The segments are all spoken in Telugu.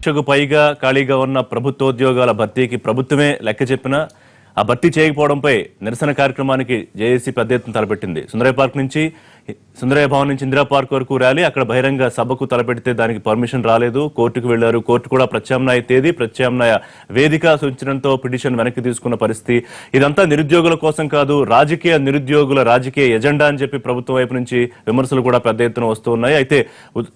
లక్షకు పైగా ఖాళీగా ఉన్న ప్రభుత్వోద్యోగాల భర్తీకి ప్రభుత్వమే లెక్క చెప్పినా ఆ భర్తీ చేయకపోవడంపై నిరసన కార్యక్రమానికి జేఏసీ పెద్ద ఎత్తున తలపెట్టింది. సుందరయ్య భవన్ నుంచి ఇందిరా పార్క్ వరకు ర్యాలీ, అక్కడ బహిరంగ సభకు తలపెడితే దానికి పర్మిషన్ రాలేదు. కోర్టుకు వెళ్లారు. కోర్టు కూడా ప్రత్యామ్నాయ తేదీ, ప్రత్యామ్నాయ వేదిక సూచించడంతో పిటిషన్ వెనక్కి తీసుకున్న పరిస్థితి. ఇదంతా నిరుద్యోగుల కోసం కాదు, నిరుద్యోగుల రాజకీయ ఎజెండా అని చెప్పి ప్రభుత్వం వైపు నుంచి విమర్శలు కూడా పెద్ద ఎత్తున వస్తున్నాయి. అయితే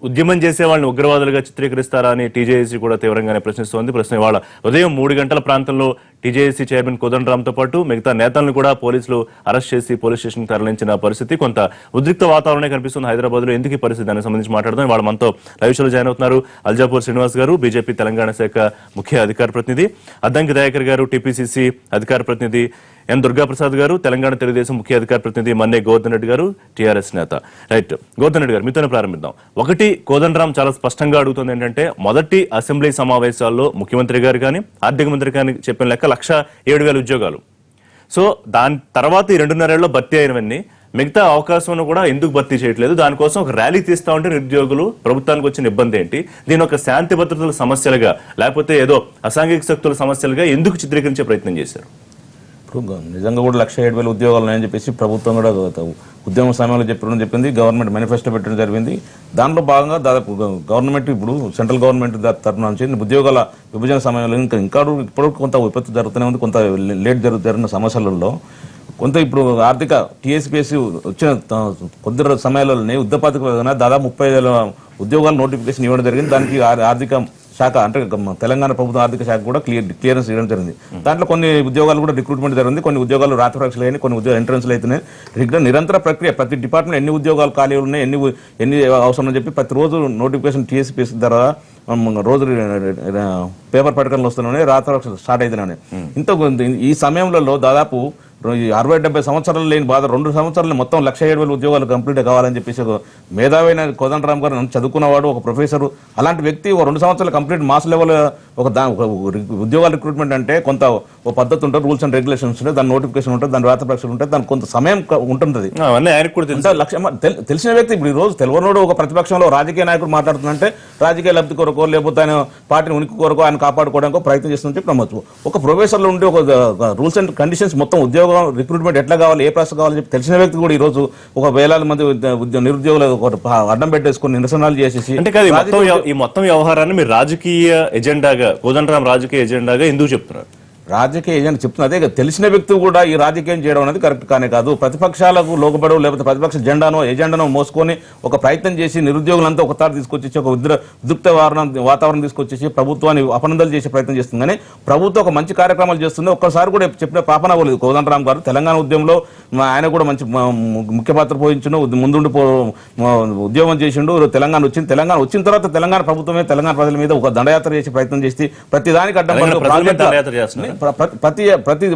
ఉద్యమం చేసే వాళ్ళని ఉగ్రవాదులుగా చిత్రీకరిస్తారా అని టీజేఏసీ కూడా తీవ్రంగానే ప్రశ్నిస్తోంది. ప్రశ్న ఇవాళ ఉదయం 3 గంటల ప్రాంతంలో టీజేఏసీ చైర్మన్ కోదండరాంతో పాటు మిగతా నేతలను కూడా పోలీసులు అరెస్ట్ చేసి పోలీస్ స్టేషన్ తరలించిన పరిస్థితి. కొంత ఉద్రిక్త వాతావరణం కనిపిస్తుంది హైదరాబాద్ లో. ఎందుకు ఈ పరిస్థితి దానికి సంబంధించి మాట్లాడదాం. వాళ్ళ మనతో లైవ్ షోలో జాయిన్ అవుతున్నారు అల్జాపూర్ శ్రీనివాస్ గారు, బీజేపీ తెలంగాణ శాఖ ముఖ్య అధికార ప్రతినిధి, అద్దంకి దయాకర్ గారు, టీపీసీసీ అధికార ప్రతినిధి, ఎన్ దుర్గాప్రసాద్ గారు, తెలంగాణ తెలుగుదేశం ముఖ్య అధికార ప్రతినిధి మన్నే గోవర్ధన్ రెడ్డి గారు, టీఆర్ఎస్ నేత. రైట్, గోవర్ధన్ రెడ్డి గారు మీతోనే ప్రారంభిద్దాం. ఒకటి, కోదండరాం చాలా స్పష్టంగా అడుగుతుంది ఏంటంటే, మొదటి అసెంబ్లీ సమావేశాల్లో ముఖ్యమంత్రి గారు కానీ ఆర్థిక మంత్రి కానీ చెప్పిన లెక్క 107,000 ఉద్యోగాలు. సో దాని తర్వాత ఈ 2.5 ఏళ్లలో భర్తీ అయినవన్నీ మిగతా అవకాశం కూడా ఎందుకు భర్తీ చేయట్లేదు? దానికోసం ఒక ర్యాలీ తీస్తా ఉంటే నిరుద్యోగులు ప్రభుత్వానికి వచ్చిన ఇబ్బంది ఏంటి? దీని ఒక శాంతి భద్రతల సమస్యలుగా లేకపోతే ఏదో అసాంఘిక శక్తుల సమస్యలుగా ఎందుకు చిత్రీకరించే ప్రయత్నం చేశారు? ఇప్పుడు నిజంగా కూడా 107,000 ఉద్యోగాలు ఉన్నాయని చెప్పేసి ప్రభుత్వం కూడా ఉద్యమ సమయంలో చెప్పింది, గవర్నమెంట్ మేనిఫెస్టో పెట్టడం జరిగింది. దాంట్లో భాగంగా దాదాపు గవర్నమెంట్ ఇప్పుడు సెంట్రల్ గవర్నమెంట్ తరఫున నుంచి ఉద్యోగాల విభజన సమయంలో ఇప్పుడు కొంత విపత్తు జరుగుతూనే ఉంది. కొంత లేట్ జరుగుతున్న సమస్యలలో కొంత ఇప్పుడు ఆర్థిక టీఎస్పీఎస్సీ వచ్చిన కొద్ది సమయాలలోనే ఉద్యోగ దాదాపు 30,000 ఉద్యోగాలు నోటిఫికేషన్ ఇవ్వడం జరిగింది. దానికి ఆర్థిక శాఖ అంటే తెలంగాణ ప్రభుత్వ ఆర్థిక శాఖ కూడా క్లియరెన్స్ ఇవ్వడం జరిగింది. దాంట్లో కొన్ని ఉద్యోగాలు కూడా రిక్రూట్మెంట్ జరిగింది, కొన్ని ఉద్యోగాలు రాత పరీక్షలు అయినాయి, కొన్ని ఉద్యోగ ఎంట్రన్స్లు అయితున్నాయి. నిరంతర ప్రక్రియ ప్రతి డిపార్ట్మెంట్ ఎన్ని ఉద్యోగాలు ఖాళీ ఉన్నాయి, ఎన్ని అవసరం అని చెప్పి ప్రతిరోజు నోటిఫికేషన్ టీఎస్పీఎస్సీ ద్వారా రోజు పేపర్ ప్రకటనలు వస్తున్నాయి, రాత పరీక్షలు స్టార్ట్ అవుతున్నాయి. ఈ సమయంలో దాదాపు 60-70 సంవత్సరాలు లేని బాధ 2 సంవత్సరాలు మొత్తం 107,000 ఉద్యోగాలు కంప్లీట్ కావాలని చెప్పేసి మేధావైన కోదండరాం గారు చదువుకున్నవాడు, ఒక ప్రొఫెసర్, అలాంటి వ్యక్తి 2 సంవత్సరాలు కంప్లీట్ మాస్ లెవెల్ ఒక ఉద్యోగాల రిక్రూట్మెంట్ అంటే కొంత ఒక పద్ధతి ఉంటుంది, రూల్స్ అండ్ రెగ్యులేషన్స్ ఉంటాయి, దాని నోటిఫికేషన్ ఉంటుంది, దాని రాత పరీక్షలు ఉంటాయి, దానికి కొంత సమయం ఉంటుంది. తెలిసిన వ్యక్తి ఇప్పుడు ఈ రోజు తెలియనోడు ఒక ప్రతిపక్షంలో రాజకీయ నాయకుడు మాట్లాడుతుందంటే రాజకీయ లబ్ధి కొరకో లేకపోతే ఆయన పార్టీని ఉనికి కొరకో ఆయన కాపాడుకోవడానికి ప్రయత్నం చేస్తుంటే నమ్మచ్చు. ఒక ప్రొఫెసర్లో ఉండి ఒక రూల్స్ అండ్ కండిషన్స్ మొత్తం ఉద్యోగం రిక్రూట్మెంట్ ఎట్లా కావాలి, ఏ ప్రాసెస్ కావాలని చెప్పి తెలిసిన వ్యక్తి కూడా ఈ రోజు ఒక వేలాది మంది నిరుద్యోగులు అడ్డం పెట్టేసుకుని నిరసనలు చేసేసి అంటే ఈ మొత్తం వ్యవహారాన్ని మీరు రాజకీయ ఎజెండాగా, కోదండరాం రాజకీయ ఎజెండాగా ఎందుకు చెప్తున్నారు? రాజకీయ ఏజెండా చెప్తున్నా అదే తెలిసిన వ్యక్తి కూడా ఈ రాజకీయం చేయడం అనేది కరెక్ట్ కానే కాదు. ప్రతిపక్షాలకు లోకపడవు లేకపోతే ప్రతిపక్ష ఎజెండానో మోసుకొని ఒక ప్రయత్నం చేసి నిరుద్యోగులంతా ఒకసారి తీసుకొచ్చేసి ఒక ఉద్రిక్త వాతావరణం తీసుకొచ్చేసి ప్రభుత్వాన్ని అపనందలు చేసే ప్రయత్నం చేస్తుంది. కానీ ప్రభుత్వం ఒక మంచి కార్యక్రమాలు చేస్తుంది. ఒక్కసారి కూడా చెప్పిన పాపన పోలేదు కోదండరాం గారు. తెలంగాణ ఉద్యమంలో ఆయన కూడా మంచి ముఖ్య పాత్ర పోయించును, ముందుండి ఉద్యోగం చేసిండు. తెలంగాణ వచ్చిన తర్వాత తెలంగాణ ప్రభుత్వమే తెలంగాణ ప్రజల మీద ఒక దండయాత్ర చేసే ప్రయత్నం చేసి ప్రతి దానికి అడ్డం ప్రతి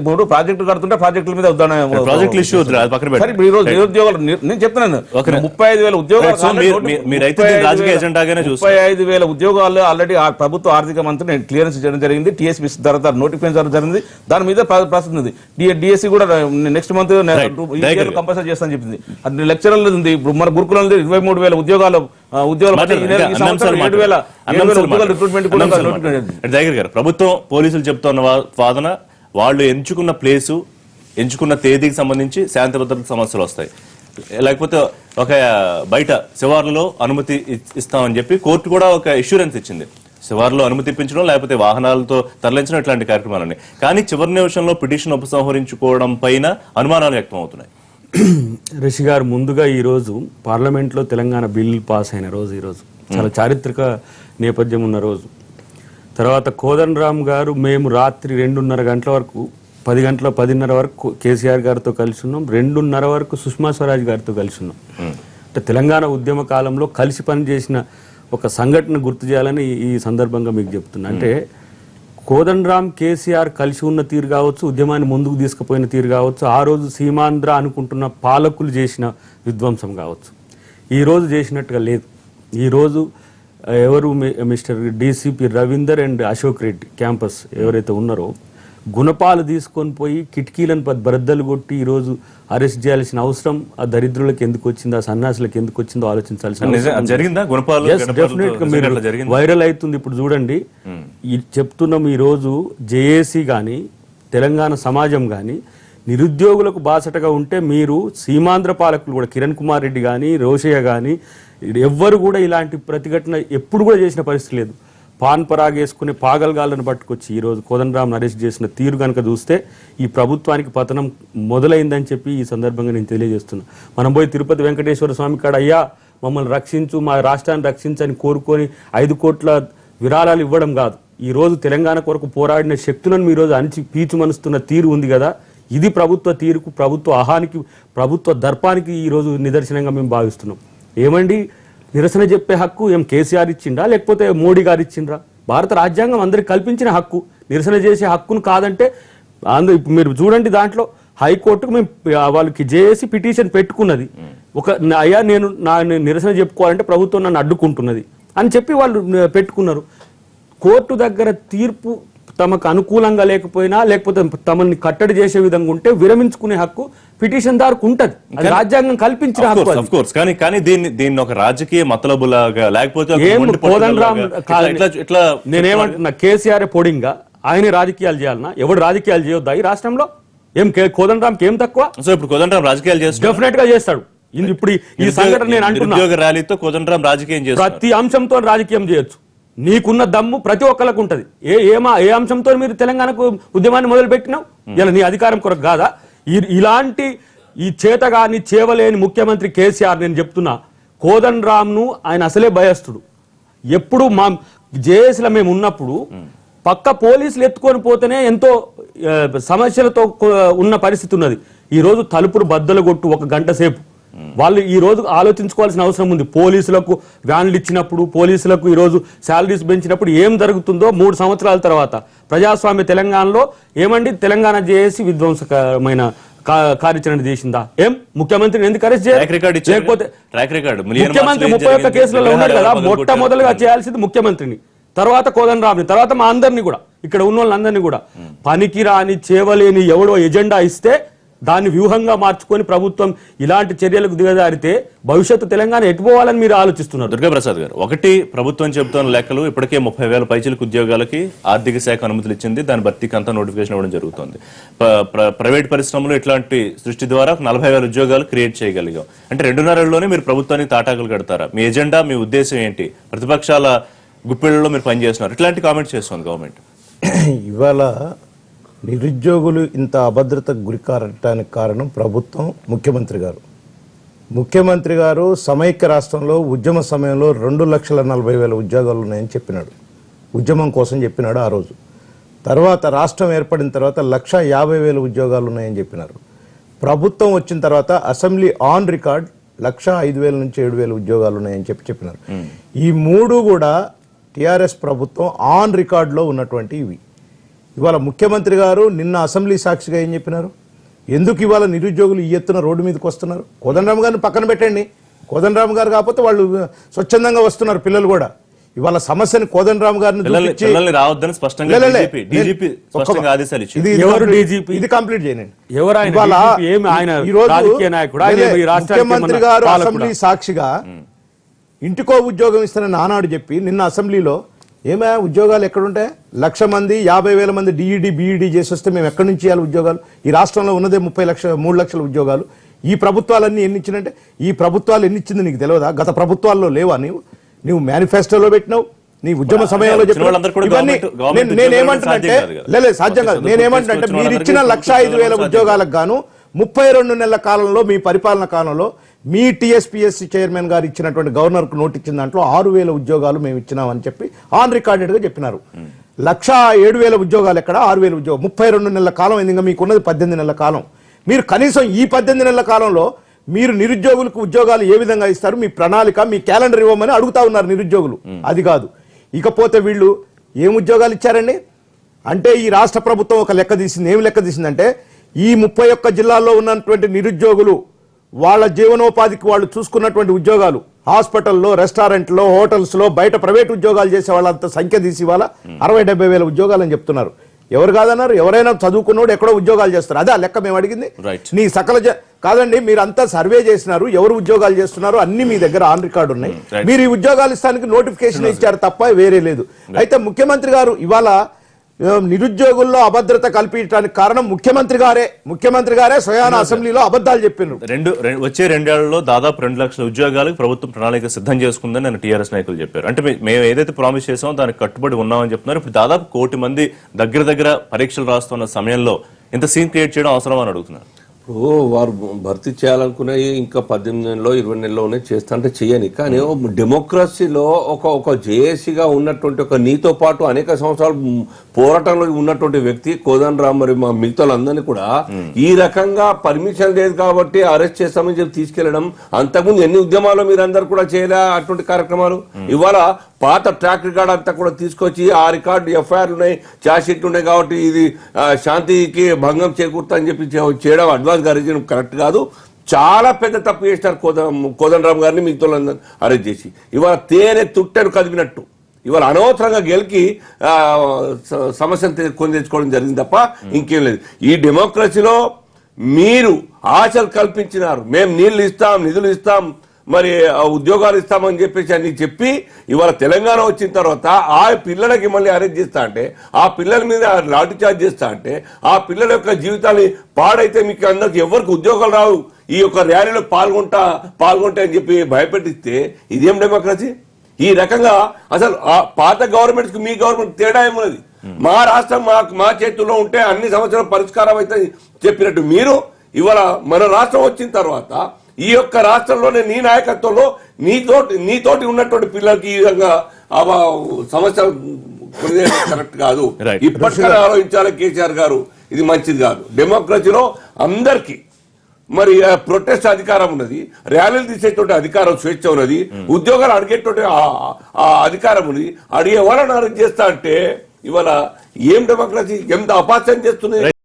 3 ప్రాజెక్టులు కడుతుంటే ప్రాజెక్టుల మీద నిరుద్యోగాలు నేను చెప్తున్నాను 35,000 ఉద్యోగాలు 35,000 ఉద్యోగాలు ఆల్రెడీ ప్రభుత్వ ఆర్థిక మంత్రి క్లియరెన్స్ చేయడం జరిగింది. టీఎస్పీ తర్వాత నోటిఫికేషన్ జరిగింది. దాని మీద ప్రస్తుతం ఉంది. డిఎస్సీ కూడా నెక్స్ట్ మంత్ కంపల్సరీ చేస్తానని చెప్పింది. లెక్చరర్లు ఉంది. ఇప్పుడు మన గురుకులంలో 23,000 ఉద్యోగాలు ప్రభుత్వం పోలీసులు చెప్తున్న వాదన వాళ్ళు ఎంచుకున్న ప్లేసు, ఎంచుకున్న తేదీకి సంబంధించి శాంతి భద్రత సమస్యలు వస్తాయి, లేకపోతే ఒక బయట శివార్లలో అనుమతి ఇస్తామని చెప్పి కోర్టు కూడా ఒక ఇష్యూరెన్స్ ఇచ్చింది. శివార్లో అనుమతి ఇప్పించడం లేకపోతే వాహనాలతో తరలించడం ఇట్లాంటి కార్యక్రమాలని. కానీ చివరి నిమిషంలో పిటిషన్ ఉపసంహరించుకోవడం పైన అనుమానాలు వ్యక్తం అవుతున్నాయి. రిషి గారు, ముందుగా ఈరోజు పార్లమెంట్లో తెలంగాణ బిల్లు పాస్ అయిన రోజు, ఈరోజు చాలా చారిత్రక నేపథ్యం ఉన్న రోజు. తర్వాత కోదండరాం గారు మేము రాత్రి 2:30 గంటల వరకు 10:30 వరకు కేసీఆర్ గారితో కలిసి ఉన్నాం, 2:30 వరకు సుష్మా స్వరాజ్ గారితో కలిసి ఉన్నాం. అంటే తెలంగాణ ఉద్యమ కాలంలో కలిసి పనిచేసిన ఒక సంఘటన గుర్తు చేయాలని ఈ సందర్భంగా మీకు చెప్తున్నా. అంటే కోదండరాం కేసీఆర్ కలిసి ఉన్న తీరు కావచ్చు, ఉద్యమాన్ని ముందుకు తీసుకుపోయిన తీరు కావచ్చు, ఆ రోజు సీమాంధ్ర అనుకుంటున్న పాలకులు చేసిన విధ్వంసం కావచ్చు, ఈరోజు చేసినట్టుగా లేదు. ఈరోజు ఎవరు mister DCP Ravinder and Ashok Reddy campus ఎవరైతే ఉన్నారో గుణపాలు తీసుకొని పోయి కిటికీలను బరద్దలు కొట్టి ఈరోజు అరెస్ట్ చేయాల్సిన అవసరం ఆ దరిద్రులకు ఎందుకు వచ్చిందో, ఆ సన్యాసులకు ఎందుకు వచ్చిందో ఆలోచించాల్సిన జరిగిందా డెఫినెట్ గా మీరు వైరల్ అవుతుంది. ఇప్పుడు చూడండి, చెప్తున్నాం ఈ రోజు జేఏసీ గాని తెలంగాణ సమాజం గాని నిరుద్యోగులకు బాసటగా ఉంటే మీరు సీమాంధ్ర పాలకులు కూడా కిరణ్ కుమార్ రెడ్డి కానీ రోషయ్య కానీ ఎవ్వరు కూడా ఇలాంటి ప్రతిఘటన ఎప్పుడు కూడా చేసిన పరిస్థితి లేదు. పాన్ పరాగ్ వేసుకునే పాగల్గాళ్ళను పట్టుకొచ్చి ఈరోజు కోదండరాంను అరెస్ట్ చేసిన తీరు కనుక చూస్తే ఈ ప్రభుత్వానికి పతనం మొదలైందని చెప్పి ఈ సందర్భంగా నేను తెలియజేస్తున్నా. మనం పోయి తిరుపతి వెంకటేశ్వర స్వామి కాడ అయ్యా మమ్మల్ని రక్షించు, మా రాష్ట్రాన్ని రక్షించని కోరుకొని 5 కోట్ల విరాళాలు ఇవ్వడం కాదు. ఈ రోజు తెలంగాణ కొరకు పోరాడిన శక్తులను ఈరోజు అణిచి పీచుమనుస్తున్న తీరు ఉంది కదా, ఇది ప్రభుత్వ తీరుకు, ప్రభుత్వ అహానికి, ప్రభుత్వ దర్పానికి ఈరోజు నిదర్శనంగా మేము భావిస్తున్నాం. ఏమండి, నిరసన చెప్పే హక్కు ఏం కేసీఆర్ ఇచ్చిండ్రా లేకపోతే మోడీ గారు ఇచ్చిండ్రా? భారత రాజ్యాంగం అందరికి కల్పించిన హక్కు. నిరసన చేసే హక్కును కాదంటే ఇప్పుడు మీరు చూడండి, దాంట్లో హైకోర్టుకు మేము వాళ్ళకి జేఏసీ పిటిషన్ పెట్టుకున్నది. అయ్యా నేను నిరసన చెప్పుకోవాలంటే ప్రభుత్వం నన్ను అడ్డుకుంటున్నది అని చెప్పి వాళ్ళు పెట్టుకున్నారు. కోర్టు దగ్గర తీర్పు తమకు అనుకూలంగా లేకపోయినా లేకపోతే తమని కట్టడి చేసే విధంగా ఉంటే విరమించుకునే హక్కు పిటిషన్ దారుకు ఉంటది. అది రాజ్యాంగం కల్పించిన హక్కు. కానీ దీన్ని ఒక రాజకీయ మతలబులాగా లేకపోతే నేనేమంటున్నా, కేసీఆర్ పొడింగా ఆయన రాజకీయాలు చేయాలన్నా? ఎవడు రాజకీయాలు చేయొద్దా ఈ రాష్ట్రంలో? ఏం కోదండరాంకి ఏం తక్కువ? సో ఇప్పుడు కోదండరాం రాజకీయాలు చేస్తాడు, డెఫినెట్ గా చేస్తాడు. ఇప్పుడు ఈ సంఘటన నేను అంటున్నా, ర్యాలీతో కోదండరాం రాజకీయం చేస్తాడు. ప్రతి అంశంతో రాజకీయం చేయొచ్చు. నీకున్న దమ్ము ప్రతి ఒక్కరికి ఉంటది. ఏ అంశంతో మీరు తెలంగాణకు ఉద్యమాన్ని మొదలు పెట్టినావు? ఇలా నీ అధికారం కొరకు కాదా? ఇలాంటి ఈ చేతగాని చేవలేని ముఖ్యమంత్రి కేసీఆర్, నేను చెప్తున్నా, కోదండరాంను ఆయన అసలే భయస్తుడు. ఎప్పుడు మా జేఏసీలో మేము ఉన్నప్పుడు పక్క పోలీసులు ఎత్తుకొని పోతేనే ఎంతో సమస్యలతో ఉన్న పరిస్థితి ఉన్నది. ఈ రోజు తలుపులు బద్దలు కొట్టు 1 గంట సేపు వాళ్ళు ఈ రోజు ఆలోచించుకోవాల్సిన అవసరం ఉంది. పోలీసులకు వ్యాన్లు ఇచ్చినప్పుడు, పోలీసులకు ఈ రోజు శాలరీస్ పెంచినప్పుడు ఏం జరుగుతుందో 3 సంవత్సరాల తర్వాత ప్రజాస్వామ్య తెలంగాణలో ఏమండి, తెలంగాణ జేఏసీ విధ్వంసకమైన కార్యాచరణ చేసిందా? ఏం ముఖ్యమంత్రిని ఎందుకు అరెస్ట్ చేయాలి? లేకపోతే ముఖ్యమంత్రి 31 కేసులలో ఉన్నాడు కదా, మొట్టమొదలుగా చేయాల్సింది ముఖ్యమంత్రిని, తర్వాత కోదండరాంని, తర్వాత మా అందరినీ కూడా, ఇక్కడ ఉన్న వాళ్ళందరినీ కూడా. పనికిరాని చేవలేని ఎవడో ఎజెండా ఇస్తే దాన్ని వ్యూహంగా మార్చుకొని ప్రభుత్వం ఇలాంటి చర్యలకు దిగజారితే భవిష్యత్తు తెలంగాణ ఎటుపోవాలని మీరు ఆలోచిస్తున్నారు. దుర్గాప్రసాద్ గారు, ఒకటి ప్రభుత్వం చెబుతున్న లెక్కలు ఇప్పటికే 30,000 పైచిలకు ఉద్యోగాలకి ఆర్థిక శాఖ అనుమతులు ఇచ్చింది. దాని భర్తీకి అంతా నోటిఫికేషన్ ఇవ్వడం జరుగుతుంది. ప్రైవేట్ పరిశ్రమలు ఇట్లాంటి సృష్టి ద్వారా 40,000 ఉద్యోగాలు క్రియేట్ చేయగలిగాం. అంటే 2.5 ఏళ్లలోనే మీరు ప్రభుత్వానికి తాటాకులు కడతారా? మీ ఎజెండా, మీ ఉద్దేశం ఏంటి? ప్రతిపక్షాల గుప్పిళ్లలో మీరు పనిచేస్తున్నారు, ఇట్లాంటి కామెంట్స్ చేస్తుంది గవర్నమెంట్. ఇవాళ నిరుద్యోగులు ఇంత అభద్రతకు గురి కావడానికి కారణం ప్రభుత్వం, ముఖ్యమంత్రి గారు సమైక్య రాష్ట్రంలో ఉద్యమ సమయంలో 2,40,000 ఉద్యోగాలు ఉన్నాయని చెప్పినాడు. ఉద్యమం కోసం చెప్పినాడు ఆ రోజు. తర్వాత రాష్ట్రం ఏర్పడిన తర్వాత 1,50,000 ఉద్యోగాలు ఉన్నాయని చెప్పినారు. ప్రభుత్వం వచ్చిన తర్వాత అసెంబ్లీ ఆన్ రికార్డ్ 1,05,000 నుంచి 7,000 ఉద్యోగాలు ఉన్నాయని చెప్పినారు. ఈ 3 కూడా టిఆర్ఎస్ ప్రభుత్వం ఆన్ రికార్డులో ఉన్నటువంటి ఇవి. ఇవాళ ముఖ్యమంత్రి గారు నిన్న అసెంబ్లీ సాక్షిగా ఏం చెప్పినారు? ఎందుకు ఇవాళ నిరుద్యోగులు ఈ ఎత్తున రోడ్డు మీదకి వస్తున్నారు? కోదండరాం గారిని పక్కన పెట్టండి, కోదండరాం గారు కాకపోతే వాళ్ళు స్వచ్ఛందంగా వస్తున్నారు పిల్లలు కూడా. ఇవాళ సమస్యని కోదండరాం గారిని ఇది కంప్లీట్ చేయండి. ముఖ్యమంత్రి గారు అసెంబ్లీ సాక్షిగా ఇంటికో ఉద్యోగం ఇస్తానని ఆనాడు చెప్పి నిన్న అసెంబ్లీలో ఏమే ఉద్యోగాలు ఎక్కడుంటాయి? 1,00,000 మంది 50,000 మంది డిఈడి బీఈడి చేసి వస్తే మేము ఎక్కడి నుంచి ఇవ్వాలి ఉద్యోగాలు? ఈ రాష్ట్రంలో ఉన్నదే 3 లక్షల ఉద్యోగాలు. ఈ ప్రభుత్వాలన్నీ ఎన్ని ఇచ్చినంటే, ఈ ప్రభుత్వాలు ఎన్ని ఇచ్చింది నీకు తెలియదా? గత ప్రభుత్వాల్లో లేవా? నువ్వు మేనిఫెస్టోలో పెట్టినావు, నీ ఉద్యమ సమయంలో చెప్పిన. నేనేమంటున్నంటే లేదు సాధ్యం కాదు. నేనేమంటున్నంటే మీరు ఇచ్చిన 1,05,000 ఉద్యోగాలకు గాను 32 నెలల కాలంలో, మీ పరిపాలన కాలంలో మీ టీఎస్పీఎస్సీ చైర్మన్ గారు ఇచ్చినటువంటి గవర్నర్కు నోట్ ఇచ్చిన దాంట్లో 6,000 ఉద్యోగాలు మేము ఇచ్చినామని చెప్పి ఆన్ రికార్డెడ్ గా చెప్పినారు. 1,07,000 ఉద్యోగాలు ఎక్కడ? 6,000 ఉద్యోగాలు. 32 నెలల కాలం అయింది. మీకున్నది 18 నెలల కాలం. మీరు కనీసం ఈ 18 నెలల కాలంలో మీరు నిరుద్యోగులకు ఉద్యోగాలు ఏ విధంగా ఇస్తారు? మీ ప్రణాళిక, మీ క్యాలెండర్ ఇవ్వమని అడుగుతా ఉన్నారు నిరుద్యోగులు. అది కాదు. ఇకపోతే వీళ్ళు ఏం ఉద్యోగాలు ఇచ్చారండి అంటే, ఈ రాష్ట్ర ప్రభుత్వం ఒక లెక్క తీసింది. ఏమి లెక్క తీసిందంటే, ఈ 31 జిల్లాల్లో ఉన్నటువంటి నిరుద్యోగులు వాళ్ళ జీవనోపాధికి వాళ్ళు చూసుకున్నటువంటి ఉద్యోగాలు, హాస్పిటల్లో, రెస్టారెంట్లో, హోటల్స్లో, బయట ప్రైవేట్ ఉద్యోగాలు చేసే వాళ్ళంత సంఖ్య తీసి ఇవాళ 60,000-70,000 ఉద్యోగాలు అని చెప్తున్నారు. ఎవరు కాదన్నారు? ఎవరైనా చదువుకున్నోడు ఎక్కడో ఉద్యోగాలు చేస్తారు, అదే ఆ లెక్క మేము అడిగింది. Right. నీ సకల కాదండి, మీరు అంతా సర్వే చేసినారు, ఎవరు ఉద్యోగాలు చేస్తున్నారు అన్ని మీ దగ్గర ఆన్ రికార్డు ఉన్నాయి. Right. మీరు ఈ ఉద్యోగాలు ఇస్తానికి నోటిఫికేషన్ ఇచ్చారు తప్ప వేరే లేదు. అయితే ముఖ్యమంత్రి గారు ఇవాళ నిరుద్యోగుల్లో అభద్రత కల్పించడానికి కారణం ముఖ్యమంత్రి గారే స్వయాన అసెంబ్లీలో అబద్ధాలు చెప్పినారు. వచ్చే 2 ఏళ్లలో దాదాపు 2 లక్షల ఉద్యోగాలకు ప్రభుత్వం ప్రణాళిక సిద్ధం చేసుకుందని నేను టీఆర్ఎస్ నాయకులు చెప్పారు. అంటే మేము ఏదైతే ప్రామిస్ చేసామో దానికి కట్టుబడి ఉన్నామని చెప్తున్నారు. ఇప్పుడు దాదాపు 1 కోటి మంది దగ్గర పరీక్షలు రాస్తున్న సమయంలో ఇంత సీన్ క్రియేట్ చేయడం అవసరం అని అడుగుతున్నారు. ఇప్పుడు వారు భర్తీ చేయాలనుకునే ఇంకా 18 నెలలో 20 నెలలోనే చేస్తా అంటే చేయని, కానీ డెమోక్రసీలో ఒక జేఏసీగా ఉన్నటువంటి ఒక నీతో పాటు అనేక సంవత్సరాలు పోరాటంలో ఉన్నటువంటి వ్యక్తి కోదండరామ్ మరి మా మిగతా వాళ్ళందరినీ కూడా ఈ రకంగా పర్మిషన్ లేదు కాబట్టి అరెస్ట్ చేస్తామని చెప్పి తీసుకెళ్లడం, అంతకుముందు ఎన్ని ఉద్యమాలు మీరు అందరు కూడా చేయలే అటువంటి కార్యక్రమాలు. ఇవాళ పాత ట్రాక్ రికార్డ్ అంతా కూడా తీసుకొచ్చి ఆ రికార్డు ఎఫ్ఐఆర్లు ఉన్నాయి, ఛార్జ్ షీట్లు ఉన్నాయి కాబట్టి ఇది శాంతికి భంగం చేకూరుతా అని చెప్పి చేయడం అడ్వాన్స్ గా అరెస్ట్ చేయడం కరెక్ట్ కాదు. చాలా పెద్ద తప్పు చేసినారు కోదండరామ్ గారిని మిగతా అరెస్ట్ చేసి. ఇవాళ తేనె తుట్టెను కదిపినట్టు ఇవాళ అనవసరంగా గెలికి సమస్యను కొని తెచ్చుకోవడం జరిగింది తప్ప ఇంకేం లేదు. ఈ డెమోక్రసీలో మీరు ఆశలు కల్పించినారు, మేము నీళ్లు ఇస్తాం, నిధులు ఇస్తాం, మరి ఉద్యోగాలు ఇస్తామని చెప్పేసి అన్ని చెప్పి ఇవాళ తెలంగాణ వచ్చిన తర్వాత ఆ పిల్లలకి మళ్ళీ అరెస్ట్ చేస్తా అంటే, ఆ పిల్లల మీద లాఠీ చార్జ్ చేస్తా అంటే, ఆ పిల్లల యొక్క జీవితాన్ని పాడైతే మీకు అందరికి ఎవరికి ఉద్యోగాలు రావు, ఈ యొక్క ర్యాలీలో పాల్గొంటే అని చెప్పి భయపెట్టిస్తే ఇదేం డెమోక్రసీ? ఈ రకంగా అసలు ఆ పాత గవర్నమెంట్స్ కి మీ గవర్నమెంట్ తేడా ఏమున్నది? మా రాష్ట్రం మా చేతుల్లో ఉంటే అన్ని సమస్యలు పరిష్కారం అయితే చెప్పినట్టు మీరు ఇవాళ మన రాష్ట్రం వచ్చిన తర్వాత ఈ యొక్క రాష్ట్రంలోనే నీ నాయకత్వంలో నీతోటి ఉన్నటువంటి పిల్లలకి ఈ విధంగా సమస్య కరెక్ట్ కాదు. ఇప్పటికైనా ఆలోచించాలి కేసీఆర్ గారు, ఇది మంచిది కాదు. డెమోక్రసీలో అందరికీ మరి ప్రొటెస్ట్ అధికారం ఉన్నది, ర్యాలీలు తీసేటువంటి అధికారం స్వేచ్ఛ ఉన్నది, ఉద్యోగాలు అడిగేటువంటి అధికారం ఉన్నది. అడిగే వాళ్ళని అరెస్ట్ చేస్తా అంటే ఇవాళ ఏం డెమోక్రసీ ఎంత అపాస్యం చేస్తుంది.